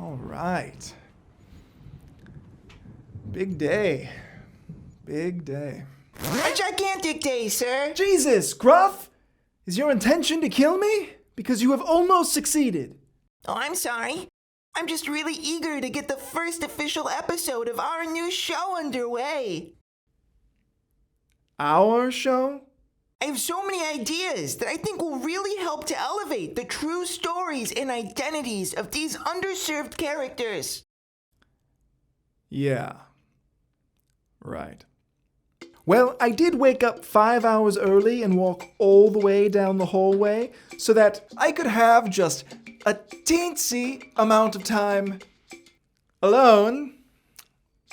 All right. Big day. Big day. A gigantic day, sir. Jesus, Gruff! Is your intention to kill me? Because you have almost succeeded. Oh, I'm sorry. I'm just really eager to get the first official episode of our new show underway. Our show? I have so many ideas that I think will really help to elevate the true stories and identities of these underserved characters. Yeah. Right. Well, I did wake up 5 hours early and walk all the way down the hallway so that I could have just a teensy amount of time alone.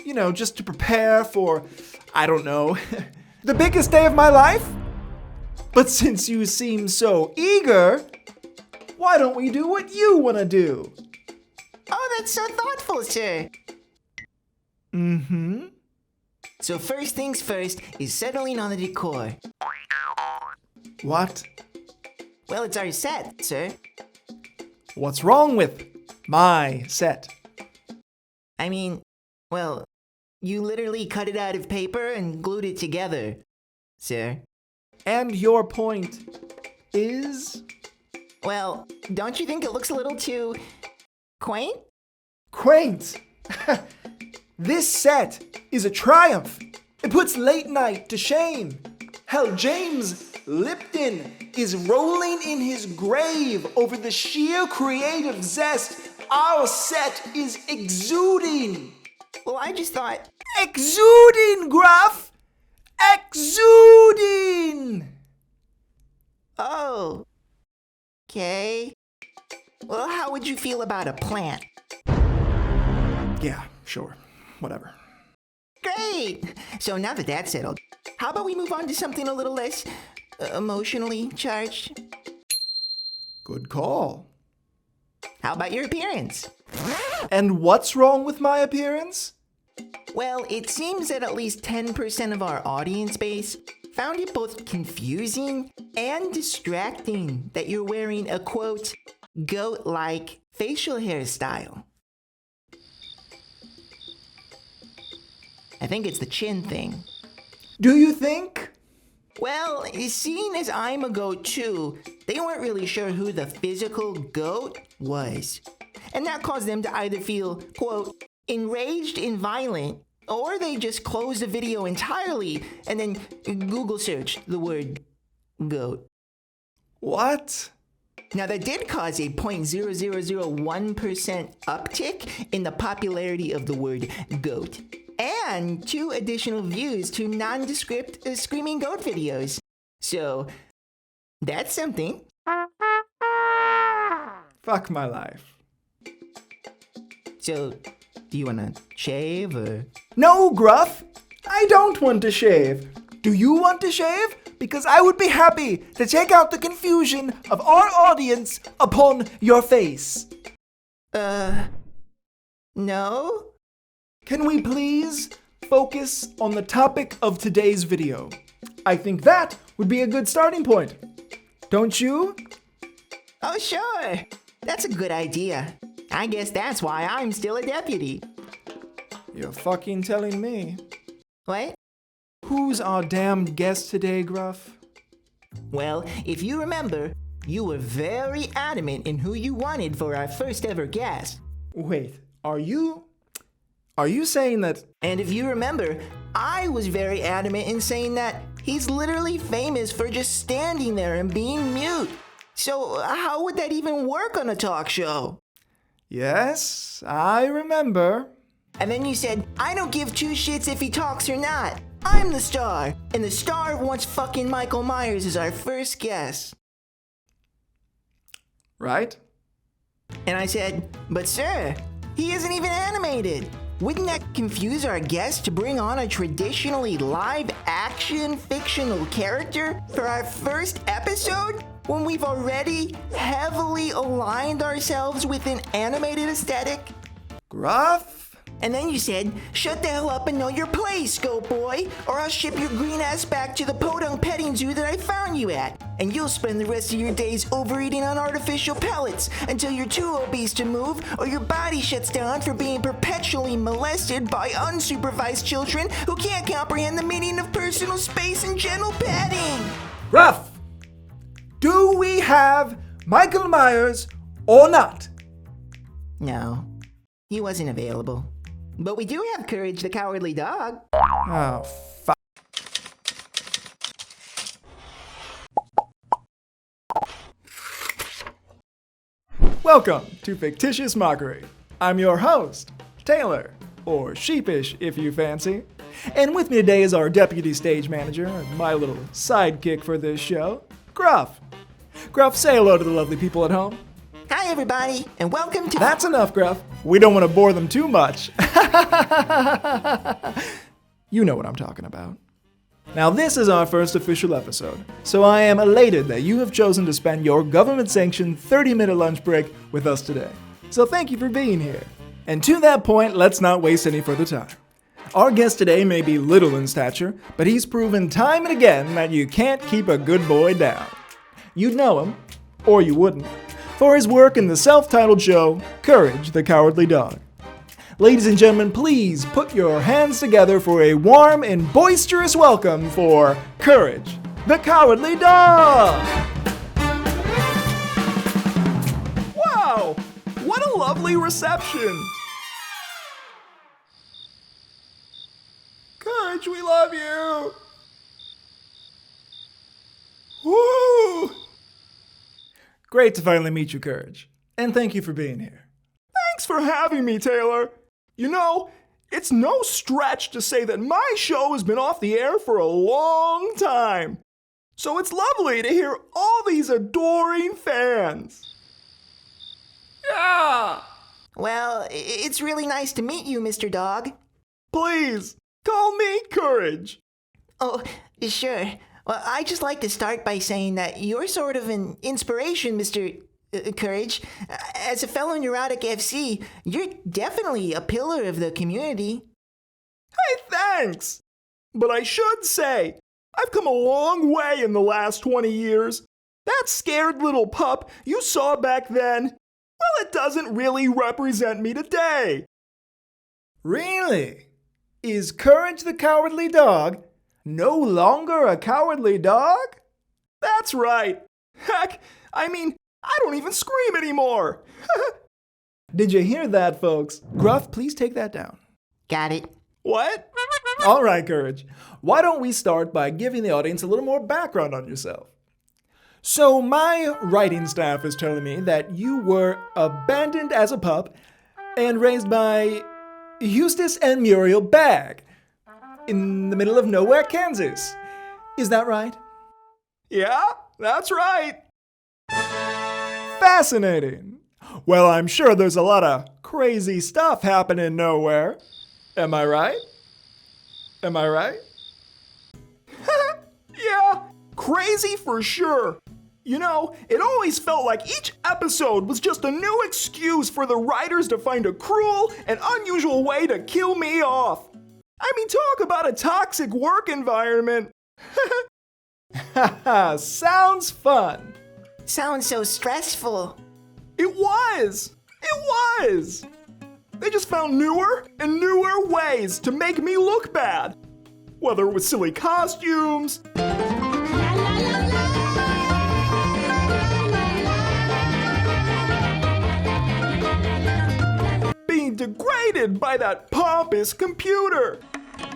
You know, just to prepare for, I don't know, the biggest day of my life. But since you seem so eager, why don't we do what you want to do? Oh, that's so thoughtful, sir. Mm-hmm. So first things first is settling on the decor. What? Well, it's our set, sir. What's wrong with my set? I mean, well, you literally cut it out of paper and glued it together, sir. And your point is? Well, don't you think it looks a little too quaint? Quaint! This set is a triumph. It puts late night to shame. Hell, James Lipton is rolling in his grave over the sheer creative zest our set is exuding. Well, I just thought... Exuding, Gruff! Exuding! Oh. Okay. Well, how would you feel about a plant? Yeah, sure. Whatever. Great! So now that that's settled, how about we move on to something a little less emotionally charged? Good call. How about your appearance? And what's wrong with my appearance? Well, it seems that at least 10% of our audience base found it both confusing and distracting that you're wearing a, quote, goat-like facial hairstyle. I think it's the chin thing. Do you think? Well, seeing as I'm a goat too, they weren't really sure who the physical goat was. And that caused them to either feel, quote, enraged and violent, or they just closed the video entirely and then Google searched the word goat. What? Now that did cause a 0.0001% uptick in the popularity of the word goat, and 2 additional views to nondescript screaming goat videos. So, that's something. Fuck my life. So, do you want to shave or? No, Gruff! I don't want to shave. Do you want to shave? Because I would be happy to take out the confusion of our audience upon your face. No? Can we please focus on the topic of today's video? I think that would be a good starting point. Don't you? Oh, sure. That's a good idea. I guess that's why I'm still a deputy. You're fucking telling me. What? Who's our damned guest today, Gruff? Well, if you remember, you were very adamant in who you wanted for our first ever guest. Wait, are you saying that? And if you remember, I was very adamant in saying that he's literally famous for just standing there and being mute. So how would that even work on a talk show? Yes, I remember. And then you said, I don't give 2 shits if he talks or not. I'm the star, and the star wants fucking Michael Myers as our first guest. Right? And I said, but sir, he isn't even animated. Wouldn't that confuse our guest to bring on a traditionally live-action fictional character for our first episode when we've already heavily aligned ourselves with an animated aesthetic? Gruff? And then you said, shut the hell up and know your place, goat boy, or I'll ship your green ass back to the podunk petting zoo that I found you at. And you'll spend the rest of your days overeating on artificial pellets until you're too obese to move or your body shuts down for being perpetually molested by unsupervised children who can't comprehend the meaning of personal space and gentle petting. Gruff! Do we have Michael Myers or not? No, he wasn't available. But we do have Courage the Cowardly Dog. Oh, fuck. Welcome to Fictitious Mockery. I'm your host, Taylor, or Sheepish if you fancy. And with me today is our deputy stage manager, my little sidekick for this show, Gruff. Gruff, say hello to the lovely people at home. Hi, everybody, and welcome to... That's enough, Gruff. We don't want to bore them too much. You know what I'm talking about. Now, this is our first official episode, so I am elated that you have chosen to spend your government-sanctioned 30-minute lunch break with us today. So thank you for being here. And to that point, let's not waste any further time. Our guest today may be little in stature, but he's proven time and again that you can't keep a good boy down. You'd know him, or you wouldn't, for his work in the self-titled show, Courage the Cowardly Dog. Ladies and gentlemen, please put your hands together for a warm and boisterous welcome for Courage the Cowardly Dog! Wow! What a lovely reception! Courage, we love you! Woo! Great to finally meet you, Courage. And thank you for being here. Thanks for having me, Taylor. You know, it's no stretch to say that my show has been off the air for a long time. So it's lovely to hear all these adoring fans. Yeah! Well, it's really nice to meet you, Mr. Dog. Please, call me Courage. Oh, sure. Well, I'd just like to start by saying that you're sort of an inspiration, Mr. Courage. As a fellow neurotic FC, you're definitely a pillar of the community. Hey, thanks! But I should say, I've come a long way in the last 20 years. That scared little pup you saw back then, well, it doesn't really represent me today. Really? Is Courage the Cowardly Dog no longer a cowardly dog? That's right. Heck, I mean, I don't even scream anymore. Did you hear that, folks? Gruff, please take that down. Got it. What? All right, Courage. Why don't we start by giving the audience a little more background on yourself? So my writing staff is telling me that you were abandoned as a pup and raised by Eustace and Muriel Bagg in the middle of nowhere, Kansas. Is that right? Yeah, that's right. Fascinating. Well, I'm sure there's a lot of crazy stuff happening nowhere. Am I right? Am I right? Yeah, crazy for sure. You know, it always felt like each episode was just a new excuse for the writers to find a cruel and unusual way to kill me off. I mean, talk about a toxic work environment. Sounds fun. Sounds so stressful. It was. They just found newer and newer ways to make me look bad. Whether it was silly costumes, being degraded by that pompous computer.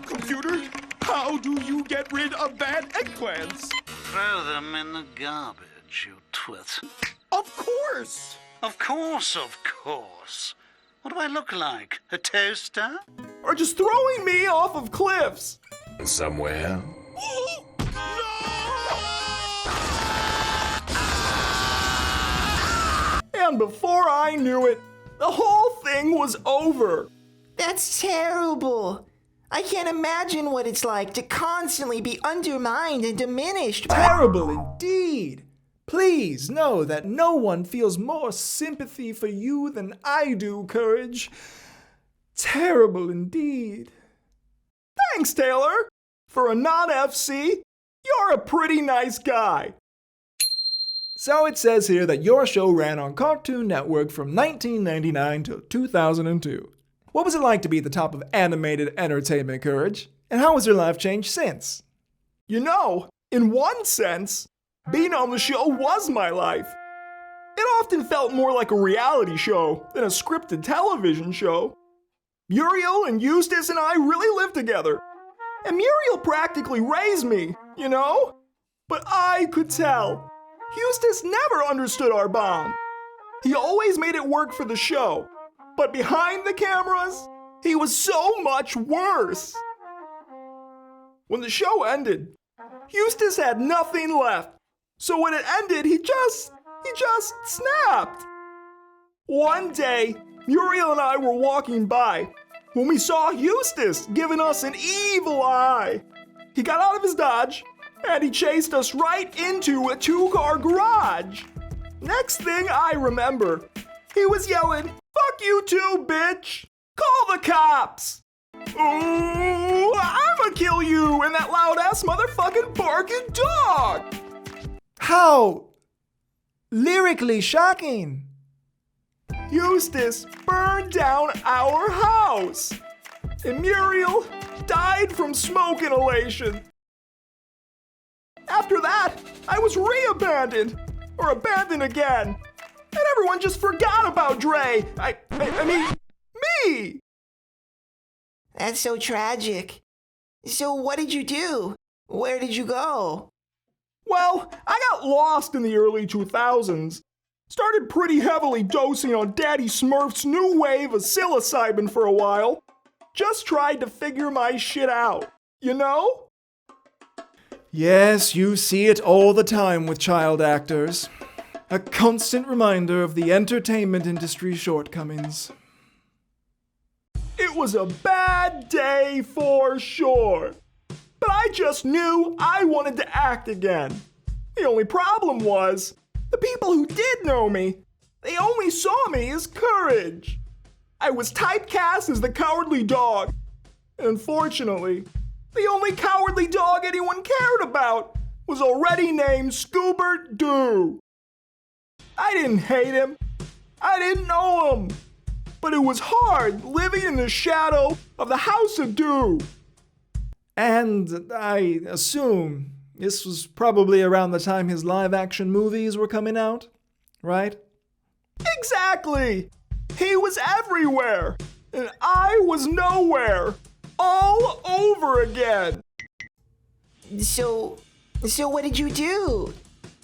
Computer, how do you get rid of bad eggplants? Throw them in the garbage, you twit. Of course! Of course, of course. What do I look like? A toaster? Or just throwing me off of cliffs. Somewhere. And before I knew it, the whole thing was over. That's terrible. I can't imagine what it's like to constantly be undermined and diminished. Terrible indeed. Please know that no one feels more sympathy for you than I do, Courage. Terrible indeed. Thanks, Taylor. For a non-FC, you're a pretty nice guy. So it says here that your show ran on Cartoon Network from 1999 to 2002. What was it like to be at the top of animated entertainment, Courage? And how has your life changed since? You know, in one sense, being on the show was my life. It often felt more like a reality show than a scripted television show. Muriel and Eustace and I really lived together. And Muriel practically raised me, you know? But I could tell. Eustace never understood our bond. He always made it work for the show. But behind the cameras, he was so much worse. When the show ended, Eustace had nothing left. So when it ended, he just snapped. One day, Muriel and I were walking by when we saw Eustace giving us an evil eye. He got out of his Dodge and he chased us right into a 2-car garage. Next thing I remember, he was yelling, "Fuck you too, bitch! Call the cops! Ooh, I'ma kill you and that loud-ass motherfucking barking dog!" How lyrically shocking. Eustace burned down our house, and Muriel died from smoke inhalation. After that, I was re-abandoned, or abandoned again, and everyone just forgot about Dre. I mean, me! That's so tragic. So what did you do? Where did you go? Well, I got lost in the early 2000s. Started pretty heavily dosing on Daddy Smurf's new wave of psilocybin for a while. Just tried to figure my shit out, you know? Yes, you see it all the time with child actors. A constant reminder of the entertainment industry's shortcomings. It was a bad day for sure. But I just knew I wanted to act again. The only problem was, the people who did know me, they only saw me as Courage. I was typecast as the cowardly dog. And unfortunately, the only cowardly dog anyone cared about was already named Scoobert Doo. I didn't hate him. I didn't know him. But it was hard living in the shadow of the House of Doo. And I assume this was probably around the time his live-action movies were coming out, right? Exactly! He was everywhere, and I was nowhere, all over again. So what did you do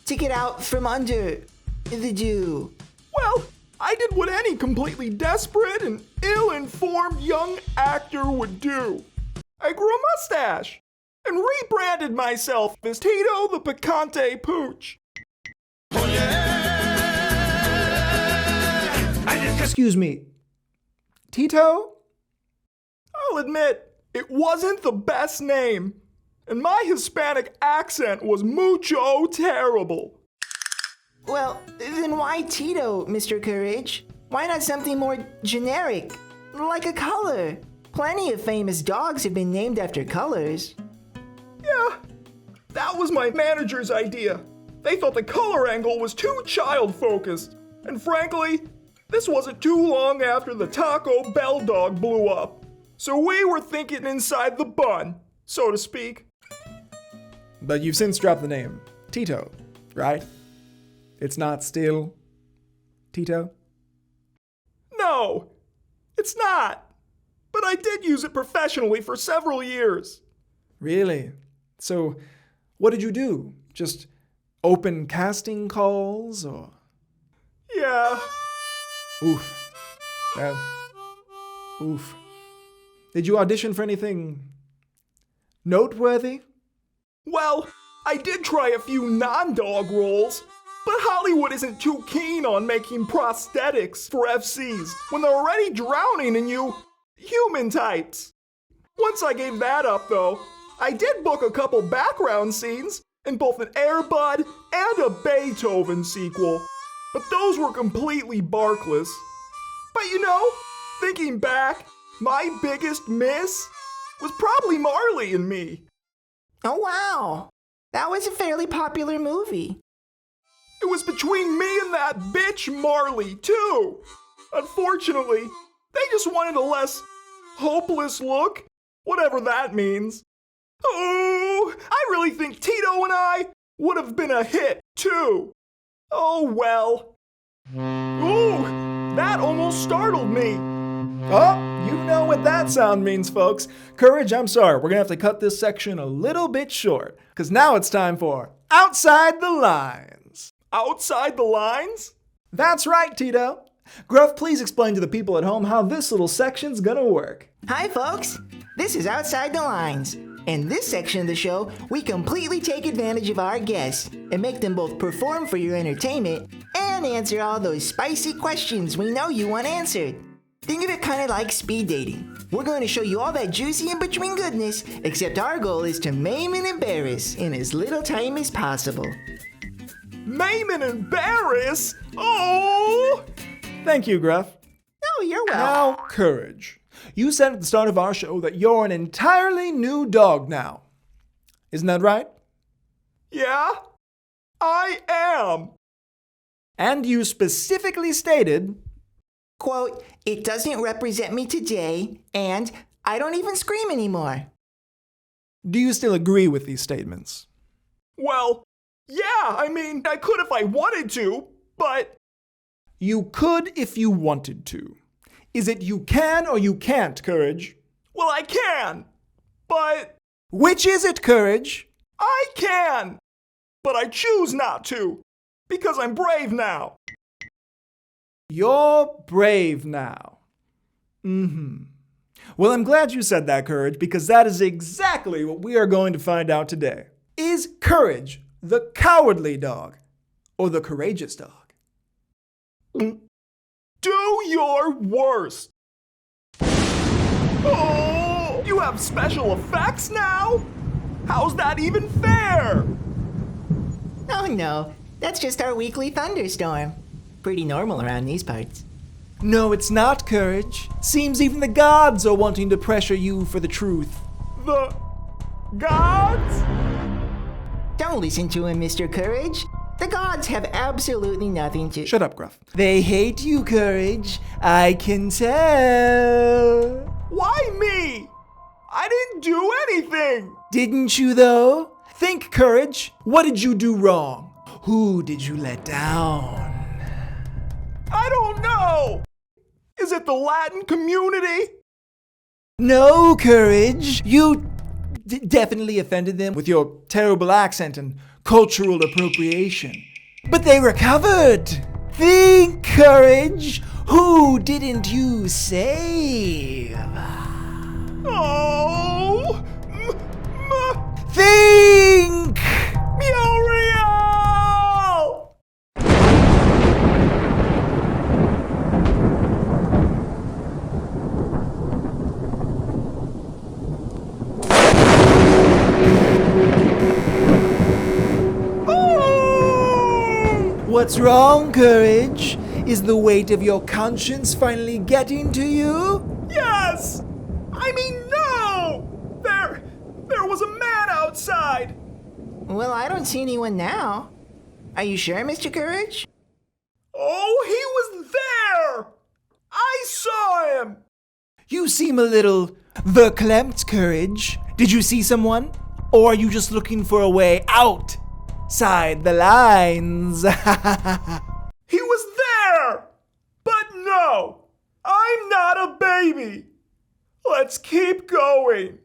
to get out from under the dew? Well, I did what any completely desperate and ill-informed young actor would do. I grew a mustache and rebranded myself as Tito the Picante Pooch. Excuse me, Tito? I'll admit, it wasn't the best name, and my Hispanic accent was mucho terrible. Well, then why Tito, Mr. Courage? Why not something more generic, like a color? Plenty of famous dogs have been named after colors. Yeah, that was my manager's idea. They thought the color angle was too child-focused. And frankly, this wasn't too long after the Taco Bell dog blew up. So we were thinking inside the bun, so to speak. But you've since dropped the name Tito, right? It's not still Tito? No, it's not. But I did use it professionally for several years. Really? So, what did you do? Just open casting calls, or? Yeah. Oof. Well, oof. Did you audition for anything noteworthy? Well, I did try a few non-dog roles, but Hollywood isn't too keen on making prosthetics for FCs when they're already drowning in you human types. Once I gave that up, though, I did book a couple background scenes in both an Air Bud and a Beethoven sequel, but those were completely barkless. But you know, thinking back, My biggest miss was probably Marley and Me. Oh, wow. That was a fairly popular movie. It was between me and that bitch Marley, too. Unfortunately, they just wanted a less hopeless look, whatever that means. Oh, I really think Tito and I would have been a hit, too. Oh, well. Ooh, that almost startled me. Oh, you know what that sound means, folks. Courage, I'm sorry. We're going to have to cut this section a little bit short, because now it's time for Outside the Lines. Outside the lines? That's right, Tito. Gruff, please explain to the people at home how this little section's gonna work. Hi, folks. This is Outside the Lines. In this section of the show, we completely take advantage of our guests and make them both perform for your entertainment and answer all those spicy questions we know you want answered. Think of it kind of like speed dating. We're going to show you all that juicy in-between goodness, except our goal is to maim and embarrass in as little time as possible. Maim and embarrass? Oh! Thank you, Gruff. Oh, you're welcome. Now, Courage. You said at the start of our show that you're an entirely new dog now. Isn't that right? Yeah, I am. And you specifically stated, quote, "It doesn't represent me today, and I don't even scream anymore." Do you still agree with these statements? Well, yeah, I mean, I could if I wanted to, but... You could if you wanted to. Is it you can or you can't, Courage? Well, I can, but... Which is it, Courage? I can, but I choose not to, because I'm brave now. You're brave now. Well, I'm glad you said that, Courage, because that is exactly what we are going to find out today. Is Courage the cowardly dog or the courageous dog? Do your worst. Oh, you have special effects now? How's that even fair? Oh no, that's just our weekly thunderstorm. Pretty normal around these parts. No, it's not, Courage. Seems even the gods are wanting to pressure you for the truth. The gods? Don't listen to him, Mr. Courage. The gods have absolutely nothing to... Shut up, Gruff. They hate you, Courage. I can tell. Why me? I didn't do anything. Didn't you, though? Think, Courage. What did you do wrong? Who did you let down? I don't know. Is it the Latin community? No, Courage. You definitely offended them with your terrible accent and cultural appropriation. But they recovered. Think, Courage. Who didn't you save? Oh! Think! Muriel! What's wrong, Courage? Is the weight of your conscience finally getting to you? Yes! I mean, no! There was a man outside! Well, I don't see anyone now. Are you sure, Mr. Courage? Oh, he was there! I saw him! You seem a little verklempt, Courage. Did you see someone? Or are you just looking for a way out? Side the lines. He was there! But no! I'm not a baby! Let's keep going.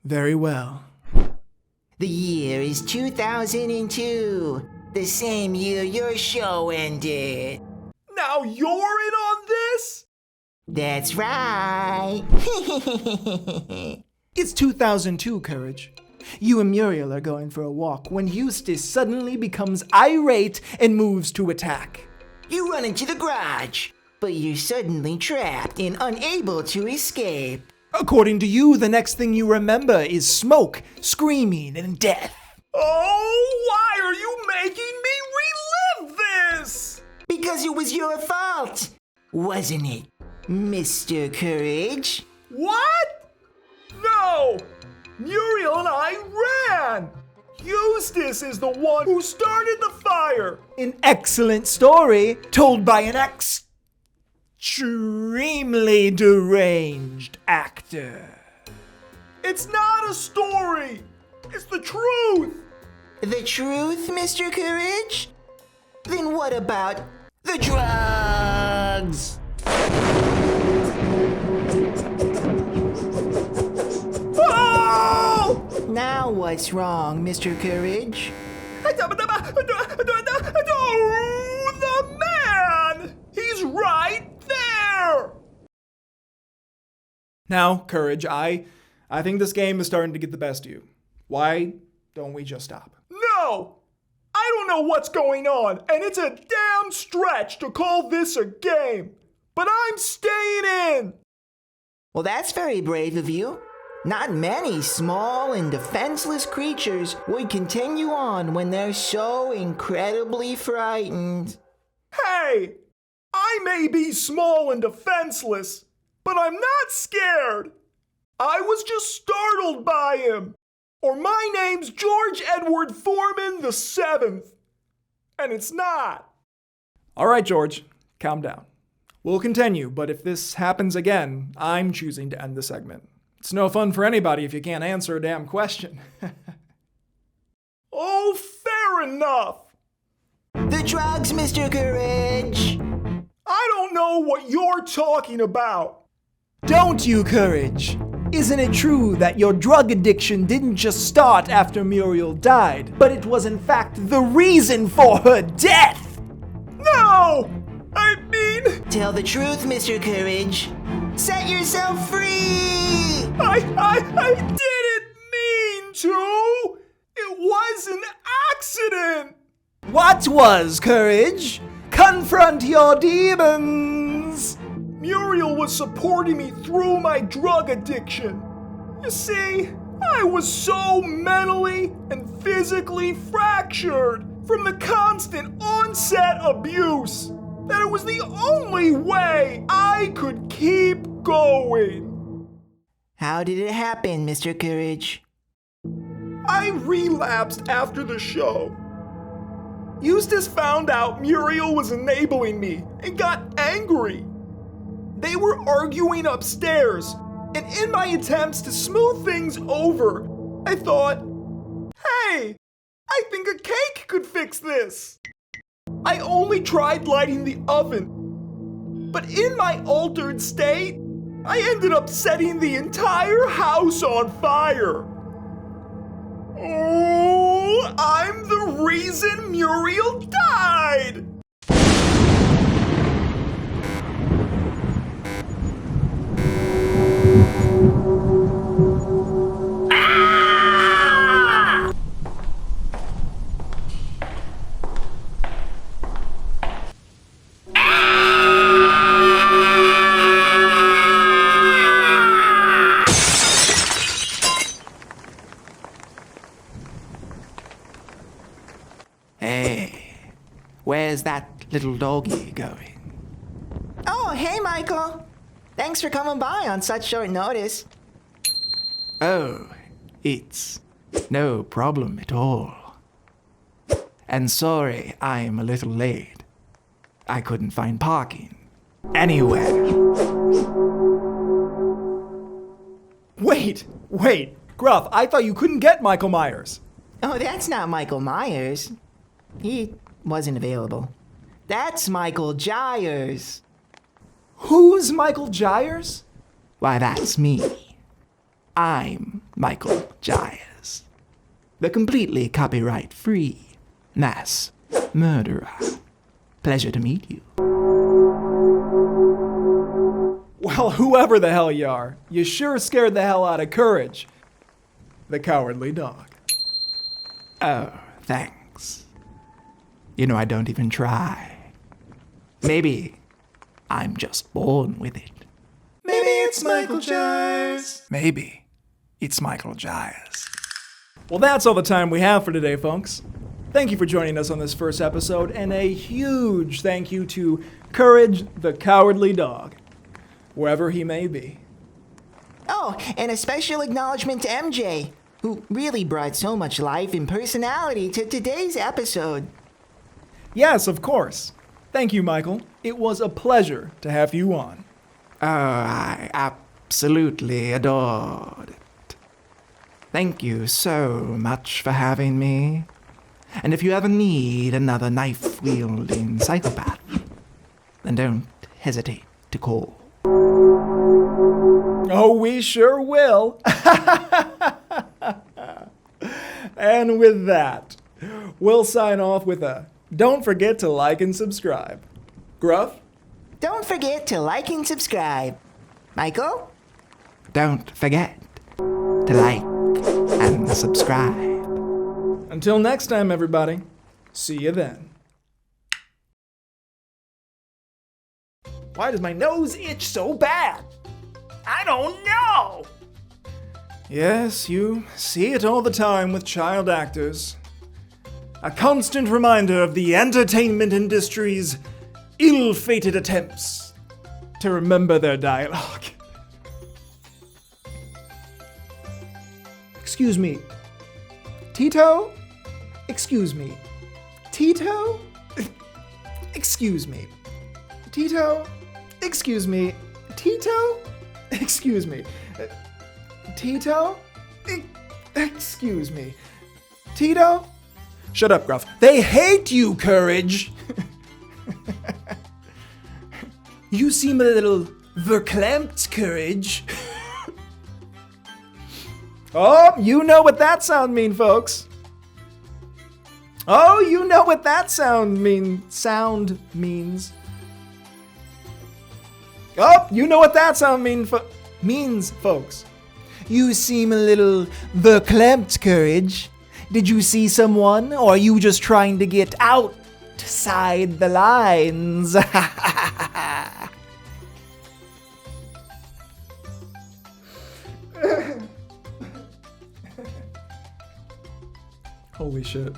Very well. The year is 2002, the same year your show ended. Now you're in on this? That's right. It's 2002, Courage. You and Muriel are going for a walk when Eustace suddenly becomes irate and moves to attack. You run into the garage, but you're suddenly trapped and unable to escape. According to you, the next thing you remember is smoke, screaming, and death. Oh, why are you making me relive this? Because it was your fault, wasn't it? Mr. Courage. What? No! Muriel and I ran! Eustace is the one who started the fire! An excellent story told by an extremely deranged actor. It's not a story! It's the truth! The truth, Mr. Courage? Then what about the drugs? Oh! Now what's wrong, Mr. Courage? The man! He's right there! Now, Courage, I think this game is starting to get the best of you. Why don't we just stop? No! I don't know what's going on, and it's a damn stretch to call this a game. But I'm staying in! Well, that's very brave of you. Not many small and defenseless creatures would continue on when they're so incredibly frightened. Hey! I may be small and defenseless, but I'm not scared. I was just startled by him. Or my name's George Edward Foreman the Seventh. And it's not. All right, George, calm down. We'll continue, but if this happens again, I'm choosing to end the segment. It's no fun for anybody if you can't answer a damn question. Oh, fair enough. The drugs, Mr. Courage! I don't know what you're talking about. Don't you, Courage? Isn't it true that your drug addiction didn't just start after Muriel died, but it was in fact the reason for her death? No! I mean... Tell the truth, Mr. Courage. Set yourself free! I didn't mean to! It was an accident! What was, Courage? Confront your demons! Muriel was supporting me through my drug addiction. You see, I was so mentally and physically fractured from the constant onset abuse that it was the only way I could keep going. How did it happen, Mr. Courage? I relapsed after the show. Eustace found out Muriel was enabling me and got angry. They were arguing upstairs, and in my attempts to smooth things over, I thought, hey, I think a cake could fix this. I only tried lighting the oven, but in my altered state, I ended up setting the entire house on fire. Oh, I'm the reason Muriel died! Hey, where's that little doggy going? Oh, hey, Michael. Thanks for coming by on such short notice. Oh, it's no problem at all. And sorry I'm a little late. I couldn't find parking anywhere. Wait, Gruff, I thought you couldn't get Michael Myers. Oh, that's not Michael Myers. He wasn't available. That's Michael Gyres. Who's Michael Gyres? Why, that's me. I'm Michael Gyres, the completely copyright-free mass murderer. Pleasure to meet you. Well, whoever the hell you are, you sure scared the hell out of Courage, the cowardly dog. Oh, thanks. You know, I don't even try. Maybe I'm just born with it. Maybe it's Michael Gyres. Maybe it's Michael Gyres. Well, that's all the time we have for today, folks. Thank you for joining us on this first episode, and a huge thank you to Courage, the cowardly dog. wherever he may be. Oh, and a special acknowledgement to MJ, who really brought so much life and personality to today's episode. Yes, of course. Thank you, Michael. It was a pleasure to have you on. Oh, I absolutely adored it. Thank you so much for having me. And if you ever need another knife-wielding psychopath, then don't hesitate to call. Oh, we sure will. And with that, we'll sign off with a don't forget to like and subscribe. Gruff? Don't forget to like and subscribe. Michael? Don't forget to like and subscribe. Until next time, everybody. See you then. Why does my nose itch so bad? I don't know. Yes, you see it all the time with child actors. A constant reminder of the entertainment industry's ill-fated attempts to remember their dialogue. Excuse me. Tito? Excuse me. Tito? Excuse me. Tito? Excuse me. Tito? Excuse me. Tito? Excuse me. Tito? Shut up, Gruff. They hate you, Courage! You seem a little verklempt, Courage. Oh, you know what that sound mean, folks. Oh, you know what that sound means. Oh, you know what that sound means, folks. You seem a little verklempt, Courage. Did you see someone, or are you just trying to get outside the lines? Holy shit.